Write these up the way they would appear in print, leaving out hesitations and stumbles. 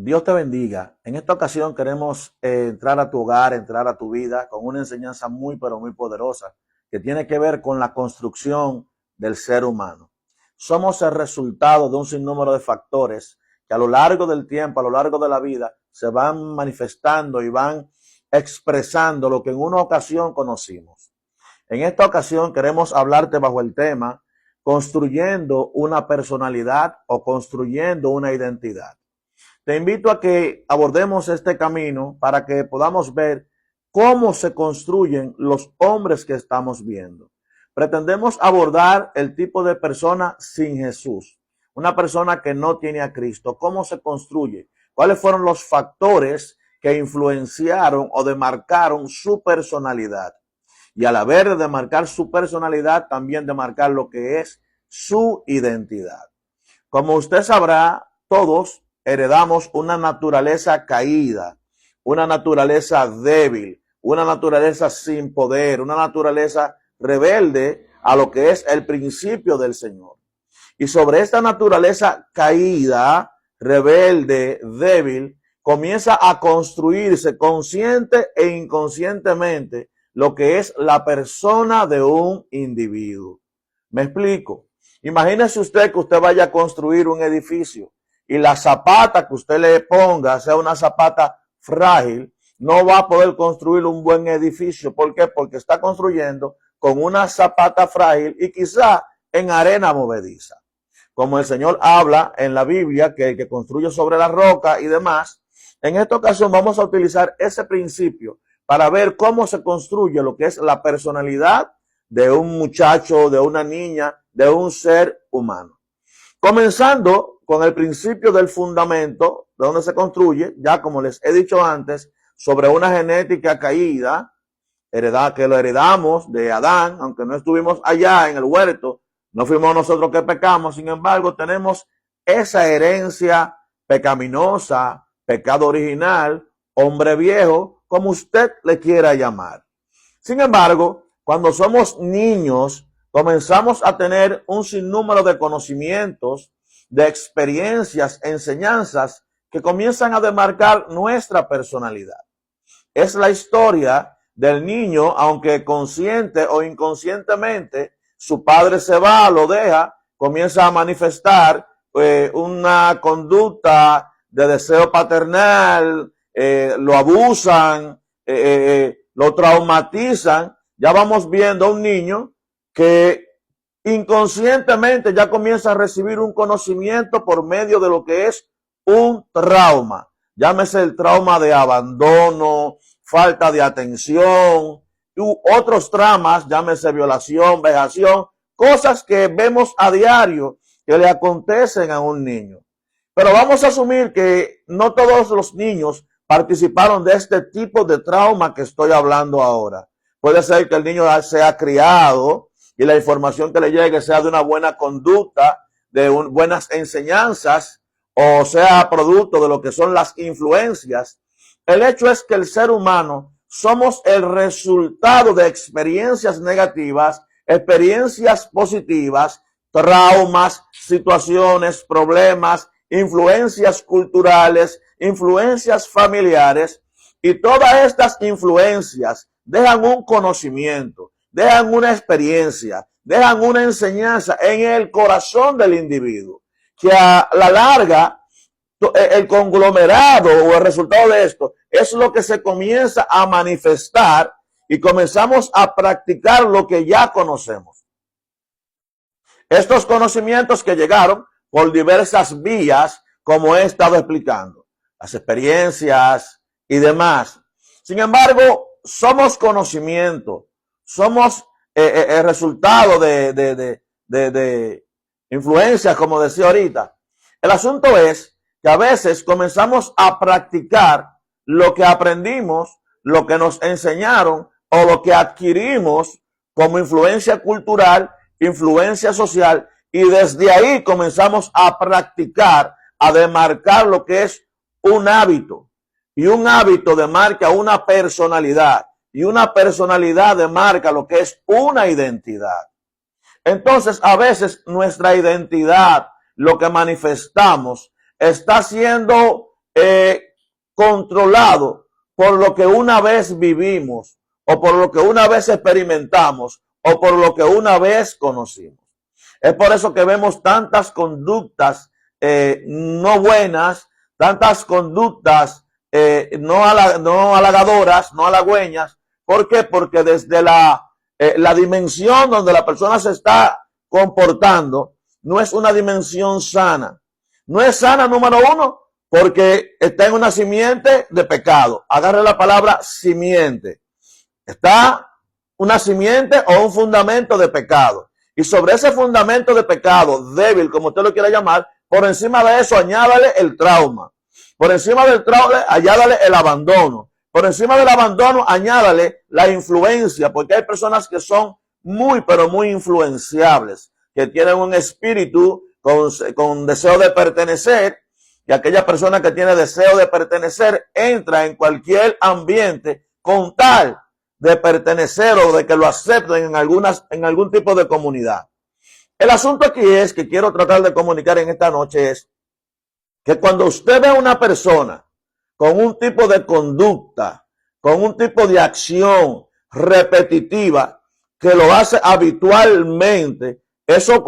Dios te bendiga. En esta ocasión queremos entrar a tu hogar, entrar a tu vida con una enseñanza muy, pero muy poderosa que tiene que ver con la construcción del ser humano. Somos el resultado de un sinnúmero de factores que a lo largo del tiempo, a lo largo de la vida, se van manifestando y van expresando lo que en una ocasión conocimos. En esta ocasión queremos hablarte bajo el tema construyendo una personalidad o construyendo una identidad. Te invito a que abordemos este camino para que podamos ver cómo se construyen los hombres que estamos viendo. Pretendemos abordar el tipo de persona sin Jesús, una persona que no tiene a Cristo. ¿Cómo se construye? ¿Cuáles fueron los factores que influenciaron o demarcaron su personalidad? Y al haber de demarcar su personalidad, también demarcar lo que es su identidad. Como usted sabrá, todos heredamos una naturaleza caída, una naturaleza débil, una naturaleza sin poder, una naturaleza rebelde a lo que es el principio del Señor. Y sobre esta naturaleza caída, rebelde, débil, comienza a construirse consciente e inconscientemente lo que es la persona de un individuo. ¿Me explico? Imagínese usted que usted vaya a construir un edificio y la zapata que usted le ponga sea una zapata frágil, no va a poder construir un buen edificio. ¿Por qué? Porque está construyendo con una zapata frágil y quizá en arena movediza. Como el Señor habla en la Biblia, que el que construye sobre la roca y demás, en esta ocasión vamos a utilizar ese principio para ver cómo se construye lo que es la personalidad de un muchacho, de una niña, de un ser humano. Comenzando con el principio del fundamento, de donde se construye, ya como les he dicho antes, sobre una genética caída, que lo heredamos de Adán, aunque no estuvimos allá en el huerto, no fuimos nosotros que pecamos, sin embargo tenemos esa herencia pecaminosa, pecado original, hombre viejo, como usted le quiera llamar. Sin embargo, cuando somos niños, comenzamos a tener un sinnúmero de conocimientos, de experiencias, enseñanzas que comienzan a demarcar nuestra personalidad. Es la historia del niño, aunque consciente o inconscientemente, su padre se va, lo deja, comienza a manifestar una conducta de deseo paternal, lo abusan, lo traumatizan. Ya vamos viendo a un niño que inconscientemente ya comienza a recibir un conocimiento por medio de lo que es un trauma. Llámese el trauma de abandono, falta de atención, u otros traumas, llámese violación, vejación, cosas que vemos a diario que le acontecen a un niño. Pero vamos a asumir que no todos los niños participaron de este tipo de trauma que estoy hablando ahora. Puede ser que el niño sea criado y la información que le llegue sea de una buena conducta, de buenas enseñanzas, o sea producto de lo que son las influencias. El hecho es que el ser humano somos el resultado de experiencias negativas, experiencias positivas, traumas, situaciones, problemas, influencias culturales, influencias familiares, y todas estas influencias dejan un conocimiento, dejan una experiencia, dejan una enseñanza en el corazón del individuo, que a la larga el conglomerado o el resultado de esto es lo que se comienza a manifestar y comenzamos a practicar lo que ya conocemos. Estos conocimientos que llegaron por diversas vías, como he estado explicando, las experiencias y demás. Sin embargo, somos conocimiento, somos el resultado de influencias, como decía ahorita. El asunto es que a veces comenzamos a practicar lo que aprendimos, lo que nos enseñaron o lo que adquirimos como influencia cultural, influencia social, y desde ahí comenzamos a practicar, a demarcar lo que es un hábito. Y un hábito demarca una personalidad, y una personalidad demarca lo que es una identidad. Entonces, a veces nuestra identidad, lo que manifestamos, está siendo controlado por lo que una vez vivimos, o por lo que una vez experimentamos, o por lo que una vez conocimos. Es por eso que vemos tantas conductas no buenas, tantas conductas no halagadoras, no halagüeñas. ¿Por qué? Porque desde la dimensión donde la persona se está comportando, no es una dimensión sana. No es sana, número uno, porque está en una simiente de pecado. Agarre la palabra simiente. Está una simiente o un fundamento de pecado. Y sobre ese fundamento de pecado débil, como usted lo quiera llamar, por encima de eso añádale el trauma. Por encima del trauma añádale el abandono. Por encima del abandono añádale la influencia, porque hay personas que son muy, pero muy influenciables, que tienen un espíritu con deseo de pertenecer, y aquella persona que tiene deseo de pertenecer entra en cualquier ambiente con tal de pertenecer o de que lo acepten en algún tipo de comunidad. El asunto aquí es que quiero tratar de comunicar en esta noche es que cuando usted ve a una persona con un tipo de conducta, con un tipo de acción repetitiva que lo hace habitualmente, eso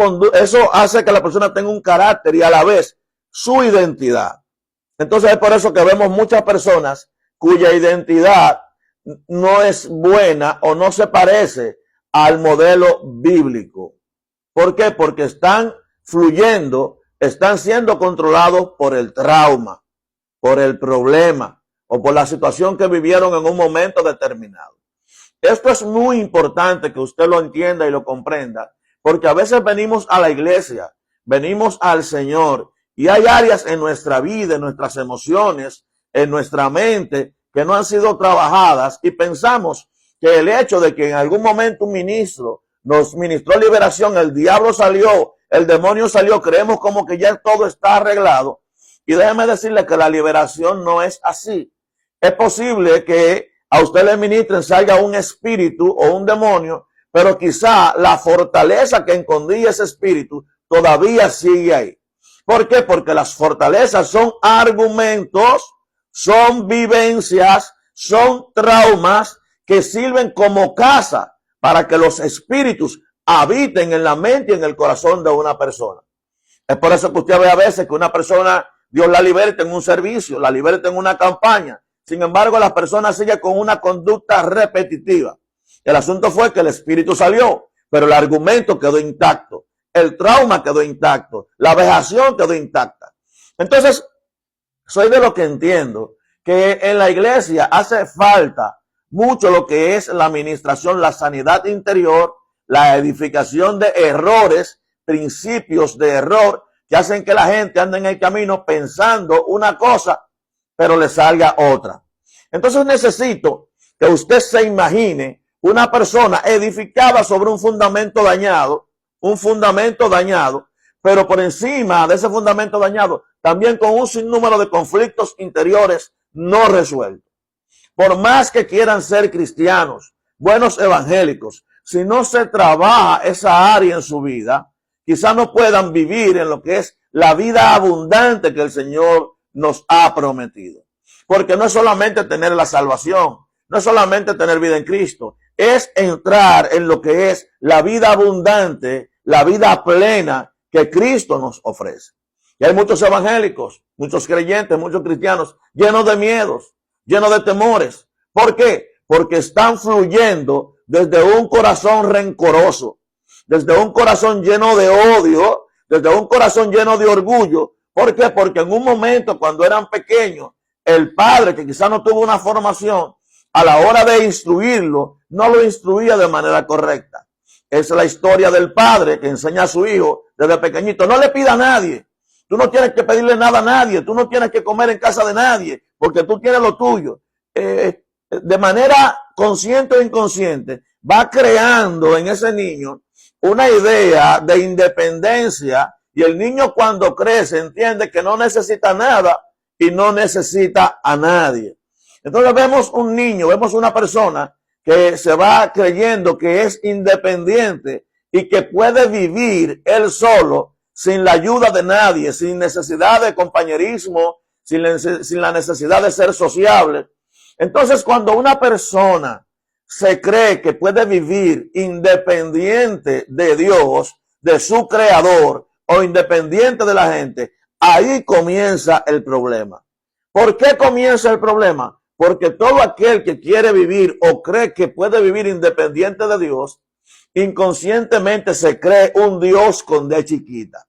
hace que la persona tenga un carácter y a la vez su identidad. Entonces es por eso que vemos muchas personas cuya identidad no es buena o no se parece al modelo bíblico. ¿Por qué? Porque están fluyendo, están siendo controlados por el trauma, por el problema o por la situación que vivieron en un momento determinado. Esto es muy importante que usted lo entienda y lo comprenda, porque a veces venimos a la iglesia, venimos al Señor y hay áreas en nuestra vida, en nuestras emociones, en nuestra mente que no han sido trabajadas y pensamos que el hecho de que en algún momento un ministro nos ministró liberación, el diablo salió, el demonio salió, creemos como que ya todo está arreglado. Y déjeme decirle que la liberación no es así. Es posible que a usted le ministren, salga un espíritu o un demonio, pero quizá la fortaleza que escondía ese espíritu todavía sigue ahí. ¿Por qué? Porque las fortalezas son argumentos, son vivencias, son traumas que sirven como casa para que los espíritus habiten en la mente y en el corazón de una persona. Es por eso que usted ve a veces que una persona, Dios la liberta en un servicio, la liberta en una campaña. Sin embargo, la persona sigue con una conducta repetitiva. El asunto fue que el espíritu salió, pero el argumento quedó intacto. El trauma quedó intacto. La vejación quedó intacta. Entonces, soy de lo que entiendo que en la iglesia hace falta mucho lo que es la administración, la sanidad interior, la edificación de errores, principios de error que hacen que la gente ande en el camino pensando una cosa, pero le salga otra. Entonces necesito que usted se imagine una persona edificada sobre un fundamento dañado, pero por encima de ese fundamento dañado, también con un sinnúmero de conflictos interiores no resueltos. Por más que quieran ser cristianos, buenos evangélicos, si no se trabaja esa área en su vida, quizás no puedan vivir en lo que es la vida abundante que el Señor nos ha prometido. Porque no es solamente tener la salvación, no es solamente tener vida en Cristo, es entrar en lo que es la vida abundante, la vida plena que Cristo nos ofrece. Y hay muchos evangélicos, muchos creyentes, muchos cristianos llenos de miedos, llenos de temores. ¿Por qué? Porque están fluyendo desde un corazón rencoroso, desde un corazón lleno de odio, desde un corazón lleno de orgullo. ¿Por qué? Porque en un momento cuando eran pequeños, el padre que quizás no tuvo una formación, a la hora de instruirlo, no lo instruía de manera correcta. Esa es la historia del padre que enseña a su hijo desde pequeñito. No le pida a nadie. Tú no tienes que pedirle nada a nadie. Tú no tienes que comer en casa de nadie porque tú tienes lo tuyo. De manera consciente o inconsciente, va creando en ese niño una idea de independencia y el niño cuando crece entiende que no necesita nada y no necesita a nadie. Entonces vemos un niño, vemos una persona que se va creyendo que es independiente y que puede vivir él solo sin la ayuda de nadie, sin necesidad de compañerismo, sin la necesidad de ser sociable. Entonces, cuando una persona se cree que puede vivir independiente de Dios, de su creador, o independiente de la gente, ahí comienza el problema. ¿Por qué comienza el problema? Porque todo aquel que quiere vivir o cree que puede vivir independiente de Dios, inconscientemente se cree un Dios con D chiquita.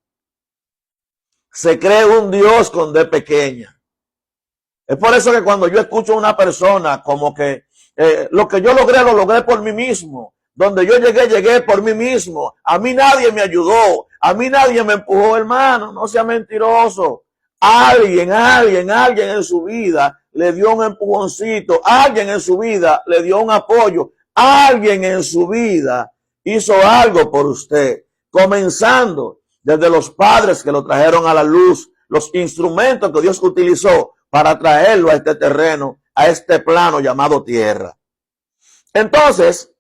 Se cree un Dios con D pequeña. Es por eso que cuando yo escucho a una persona como que lo que yo logré, lo logré por mí mismo. Donde yo llegué, llegué por mí mismo. A mí nadie me ayudó. A mí nadie me empujó, hermano. No sea mentiroso. Alguien en su vida le dio un empujoncito. Alguien en su vida le dio un apoyo. Alguien en su vida hizo algo por usted. Comenzando desde los padres que lo trajeron a la luz. Los instrumentos que Dios utilizó para traerlo a este terreno, a este plano llamado tierra. Entonces,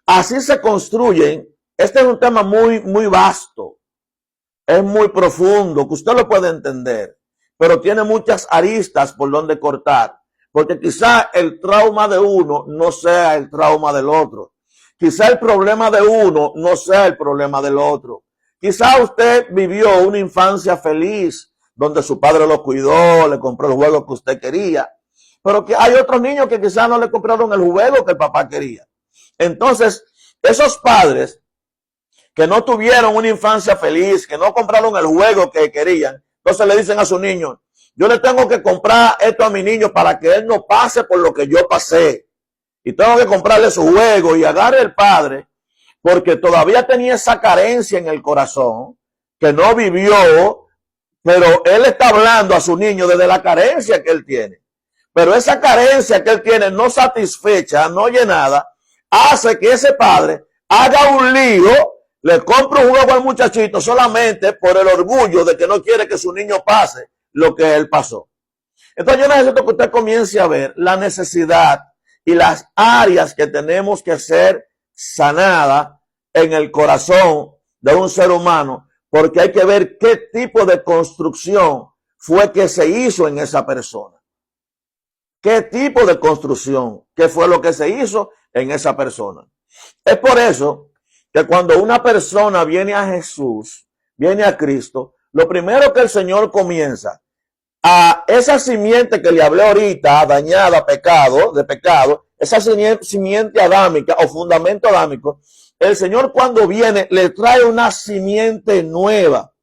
así se construyen. Este es un tema muy vasto. Es muy profundo, que usted lo puede entender. Pero tiene muchas aristas por donde cortar. Porque quizá el trauma de uno no sea el trauma del otro. Quizá el problema de uno no sea el problema del otro. Quizá usted vivió una infancia feliz, donde su padre lo cuidó, le compró el juego que usted quería. Pero que hay otros niños que quizás no le compraron el juego que el papá quería. Entonces, esos padres que no tuvieron una infancia feliz, que no compraron el juego que querían, entonces le dicen a su niño, yo le tengo que comprar esto a mi niño para que él no pase por lo que yo pasé. Y tengo que comprarle su juego, y agarre el padre, porque todavía tenía esa carencia en el corazón, que no vivió, pero él está hablando a su niño desde la carencia que él tiene. Pero esa carencia que él tiene no satisfecha, no llenada, hace que ese padre haga un lío, le compre un juego al muchachito solamente por el orgullo de que no quiere que su niño pase lo que él pasó. Entonces yo necesito que usted comience a ver la necesidad y las áreas que tenemos que ser sanadas en el corazón de un ser humano, porque hay que ver qué tipo de construcción fue que se hizo en esa persona. ¿Qué tipo de construcción? ¿Qué fue lo que se hizo en esa persona? Es por eso que cuando una persona viene a Jesús, viene a Cristo, lo primero que el Señor comienza a esa simiente que le hablé ahorita, dañada, de pecado, esa simiente adámica o fundamento adámico, el Señor cuando viene le trae una simiente nueva.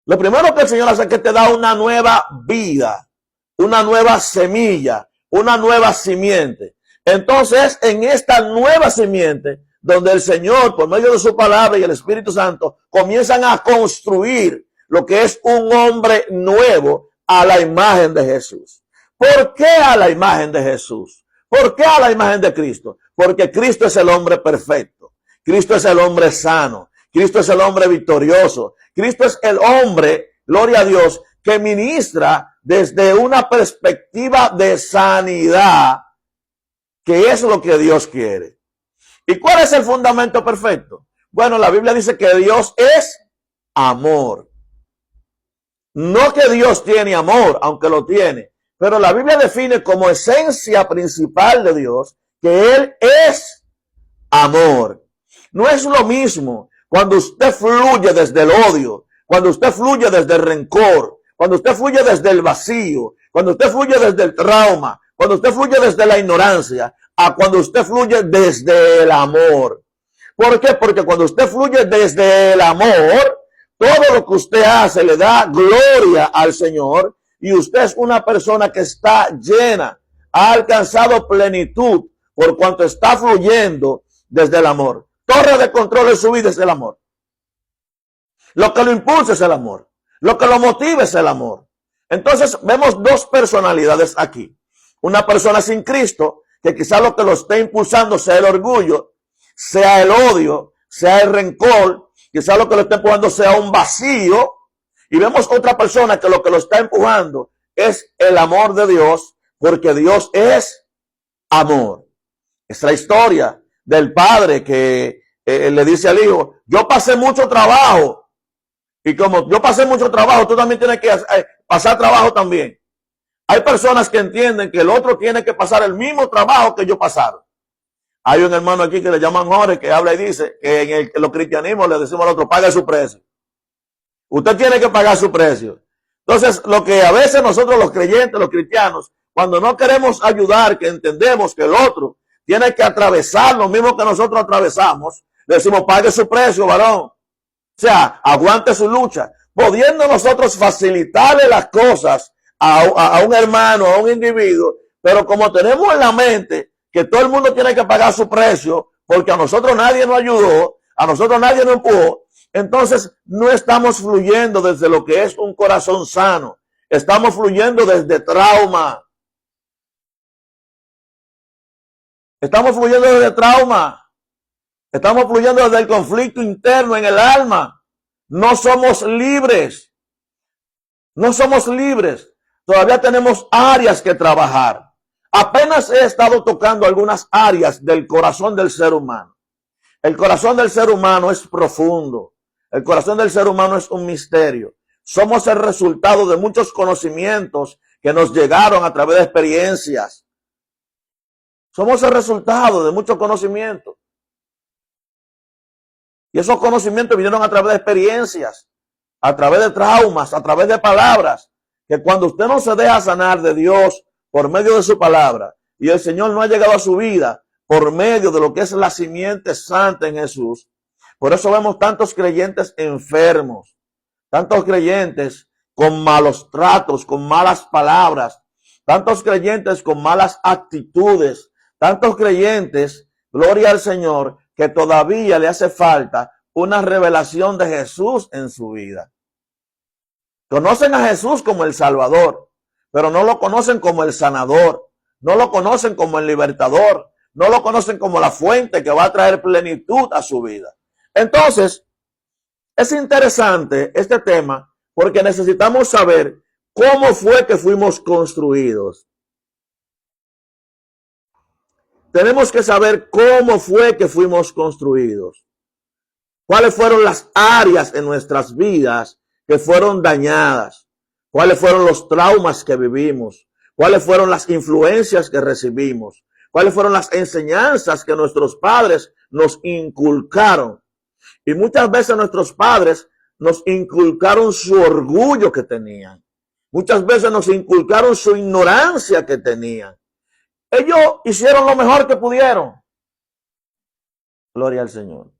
Lo primero que el Señor hace es que te da una nueva vida, una nueva semilla, una nueva simiente. Entonces, en esta nueva simiente, donde el Señor, por medio de su palabra y el Espíritu Santo, comienzan a construir lo que es un hombre nuevo a la imagen de Jesús. ¿Por qué a la imagen de Jesús? ¿Por qué a la imagen de Cristo? Porque Cristo es el hombre perfecto. Cristo es el hombre sano. Cristo es el hombre victorioso. Cristo es el hombre, gloria a Dios, que ministra desde una perspectiva de sanidad, que es lo que Dios quiere. ¿Y cuál es el fundamento perfecto? Bueno, la Biblia dice que Dios es amor. No que Dios tiene amor, aunque lo tiene, pero la Biblia define como esencia principal de Dios que Él es amor. No es lo mismo cuando usted fluye desde el odio, cuando usted fluye desde el rencor, cuando usted fluye desde el vacío, cuando usted fluye desde el trauma, cuando usted fluye desde la ignorancia, a cuando usted fluye desde el amor. ¿Por qué? Porque cuando usted fluye desde el amor, todo lo que usted hace le da gloria al Señor, y usted es una persona que está llena, ha alcanzado plenitud por cuanto está fluyendo desde el amor. Torre de control en su vida es el amor. Lo que lo impulsa es el amor. Lo que lo motiva es el amor. Entonces vemos dos personalidades aquí. Una persona sin Cristo, que quizá lo que lo esté impulsando sea el orgullo, sea el odio, sea el rencor, quizá lo que lo esté empujando sea un vacío. Y vemos otra persona que lo está empujando es el amor de Dios, porque Dios es amor. Es la historia del padre que le dice al hijo, yo pasé mucho trabajo, y como yo pasé mucho trabajo, tú también tienes que pasar trabajo también. Hay personas que entienden que el otro tiene que pasar el mismo trabajo que yo pasaron. Hay un hermano aquí que le llaman Jorge, que habla y dice que en los cristianismos le decimos al otro, pague su precio. Usted tiene que pagar su precio. Entonces, lo que a veces nosotros los creyentes, los cristianos, cuando no queremos ayudar, que entendemos que el otro tiene que atravesar lo mismo que nosotros atravesamos, le decimos, pague su precio, varón. O sea, aguante su lucha. Pudiendo nosotros facilitarle las cosas a un hermano, a un individuo, pero como tenemos en la mente que todo el mundo tiene que pagar su precio, porque a nosotros nadie nos ayudó, a nosotros nadie nos empujó, entonces no estamos fluyendo desde lo que es un corazón sano. Estamos fluyendo desde trauma. Estamos fluyendo desde trauma. Estamos fluyendo desde el conflicto interno en el alma. No somos libres. No somos libres. Todavía tenemos áreas que trabajar. Apenas he estado tocando algunas áreas del corazón del ser humano. El corazón del ser humano es profundo. El corazón del ser humano es un misterio. Somos el resultado de muchos conocimientos que nos llegaron a través de experiencias. Somos el resultado de muchos conocimientos. Y esos conocimientos vinieron a través de experiencias, a través de traumas, a través de palabras, que cuando usted no se deja sanar de Dios por medio de su palabra, y el Señor no ha llegado a su vida por medio de lo que es la simiente santa en Jesús, por eso vemos tantos creyentes enfermos, tantos creyentes con malos tratos, con malas palabras, tantos creyentes con malas actitudes, tantos creyentes, gloria al Señor, que todavía le hace falta una revelación de Jesús en su vida. Conocen a Jesús como el Salvador, pero no lo conocen como el sanador, no lo conocen como el libertador, no lo conocen como la fuente que va a traer plenitud a su vida. Entonces, es interesante este tema porque necesitamos saber cómo fue que fuimos construidos. Tenemos que saber cómo fue que fuimos construidos. ¿Cuáles fueron las áreas en nuestras vidas que fueron dañadas? ¿Cuáles fueron los traumas que vivimos? ¿Cuáles fueron las influencias que recibimos? ¿Cuáles fueron las enseñanzas que nuestros padres nos inculcaron? Y muchas veces nuestros padres nos inculcaron su orgullo que tenían. Muchas veces nos inculcaron su ignorancia que tenían. Ellos hicieron lo mejor que pudieron. Gloria al Señor.